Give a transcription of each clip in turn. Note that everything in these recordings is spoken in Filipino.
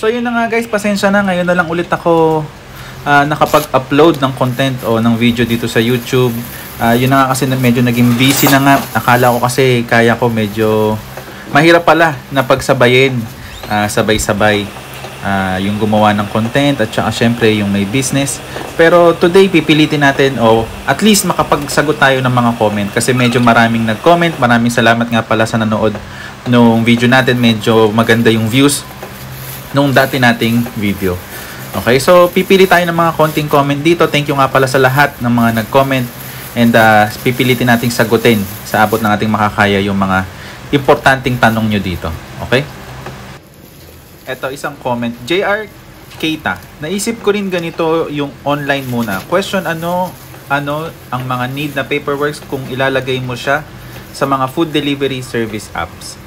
So yun na nga guys, pasensya na, ngayon na lang ulit ako nakapag-upload ng content o ng video dito sa YouTube. Yun na nga kasi medyo naging busy na nga. Akala ko kasi kaya ko, medyo mahirap pala na pagsabayin, sabay-sabay yung gumawa ng content at saka syempre yung may business. Pero today pipilitin natin o at least makapagsagot tayo ng mga comment kasi medyo maraming nag-comment. Maraming salamat nga pala sa nanood nung video natin. Medyo maganda yung views nung dati nating video. Okay, so pipili tayo ng mga konting comment dito. Thank you nga pala sa lahat ng mga nag-comment. And pipilitin nating sagutin sa abot ng ating makakaya yung mga importanteng tanong nyo dito. Okay? Ito, isang comment. JR Keita. Naisip ko rin ganito yung online muna. Question, ano ang mga need na paperworks kung ilalagay mo siya sa mga food delivery service apps?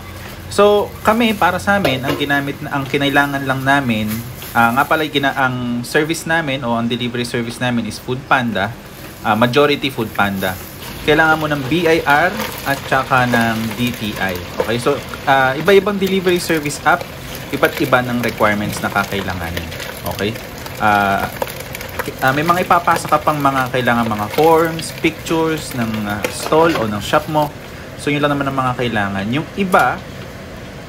So, kami, para sa amin, ang kinailangan lang namin, nga pala ang service namin o ang delivery service namin is Foodpanda, majority Foodpanda. Kailangan mo ng BIR at saka ng DTI. Okay, so iba-ibang delivery service app, iba't iba ng requirements na kakailanganin. Okay? May mga ipapasa ka pang mga kailangan, mga forms, pictures ng stall o ng shop mo. So, yun lang naman ang mga kailangan. Yung iba,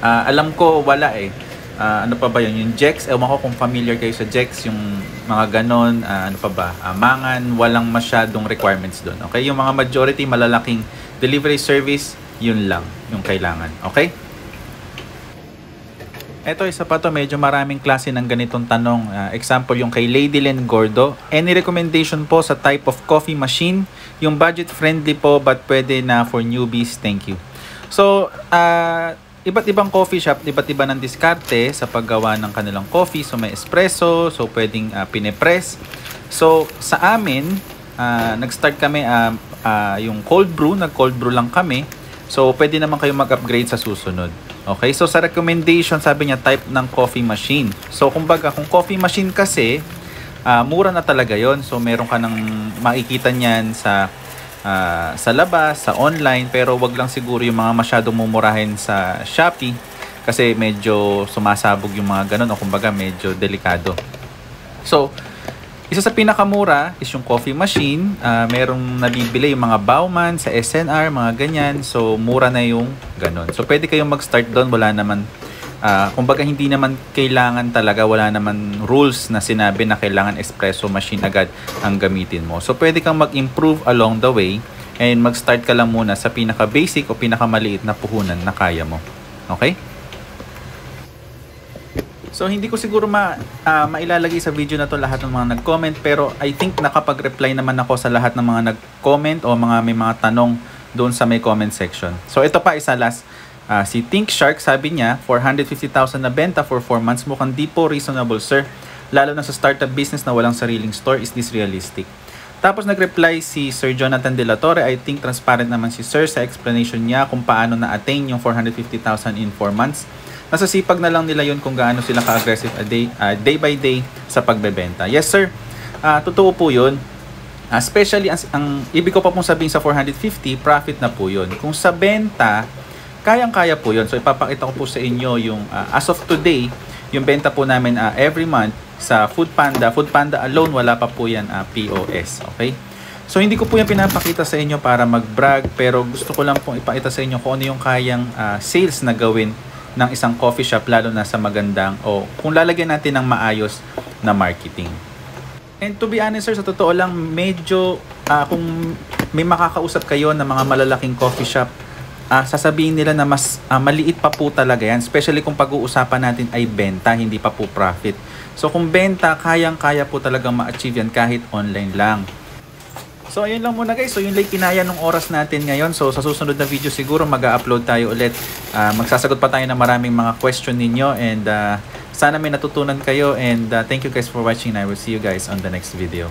alam ko wala eh. Ano pa ba yun? Yung JEX, ewan ko kung familiar kayo sa JEX, yung mga ganon, ano pa ba? Mangan, walang masyadong requirements doon. Okay? Yung mga majority, malalaking delivery service, yun lang yung kailangan. Okay? Ito, isa pa to, medyo maraming klase ng ganitong tanong. Example, yung kay Lady Len Gordo. Any recommendation po sa type of coffee machine? Yung budget friendly po, but pwede na for newbies. Thank you. So, iba't ibang coffee shop, iba't iba ng diskarte sa paggawa ng kanilang coffee. So, may espresso, so pwedeng pinepress. So, sa amin, nag-start kami yung cold brew, nag-cold brew lang kami. So, pwede naman kayo mag-upgrade sa susunod. Okay, so sa recommendation, sabi niya type ng coffee machine. So, kumbaga, kung coffee machine kasi, mura na talaga yon. So, meron ka ng makikita niyan sa labas, sa online, pero wag lang siguro yung mga masyadong mumurahin sa Shopee kasi medyo sumasabog yung mga ganun o kumbaga medyo delikado. So, isa sa pinakamura is yung coffee machine. Merong nabibili yung mga Bauman sa SNR, mga ganyan. So, mura na yung ganun. So, pwede kayong mag-start doon. Wala naman, kumbaga hindi naman kailangan talaga, wala naman rules na sinabi na kailangan espresso machine agad ang gamitin mo. So, pwede kang mag-improve along the way and mag-start ka lang muna sa pinaka-basic o pinaka-maliit na puhunan na kaya mo. Okay? So, hindi ko siguro mailalagay sa video na to lahat ng mga nag-comment, pero I think nakapag-reply naman ako sa lahat ng mga nag-comment o may mga tanong doon sa may comment section. So, ito pa isa last. Si Think Shark, sabi niya, 450,000 na benta for 4 months. Mukhang di po reasonable, sir. Lalo na sa startup business na walang sariling store. Is this realistic? Tapos nag-reply si Sir Jonathan De La Torre. I think transparent naman si sir sa explanation niya kung paano na-attain yung 450,000 in 4 months. Nasa sipag na lang nila yun kung gaano sila ka-aggressive day by day sa pagbebenta. Yes, sir. Totoo po yun. Especially, ang ibig ko pa pong sabihin sa 450, profit na po yun. Kung sa benta, kayang-kaya po yun. So, ipapakita ko po sa inyo yung, as of today, yung benta po namin every month sa Foodpanda. Foodpanda alone, wala pa po yan POS. Okay? So, hindi ko po yan pinapakita sa inyo para mag-brag, pero gusto ko lang pong ipakita sa inyo kung ano yung kayang sales na gawin ng isang coffee shop, lalo na sa magandang o kung lalagyan natin ng maayos na marketing. And to be honest, sir, sa totoo lang, medyo kung may makakausap kayo ng mga malalaking coffee shop, sasabihin nila na mas maliit pa po talaga yan, especially kung pag-uusapan natin ay benta, hindi pa po profit. So kung benta, kayang-kaya po talagang ma-achieve yan kahit online lang. So, ayun lang muna guys. So, yun lang kinaya ng oras natin ngayon. So, sa susunod na video siguro mag-upload tayo ulit. Magsasagot pa tayo ng maraming mga question ninyo. And sana may natutunan kayo. And thank you guys for watching. I will see you guys on the next video.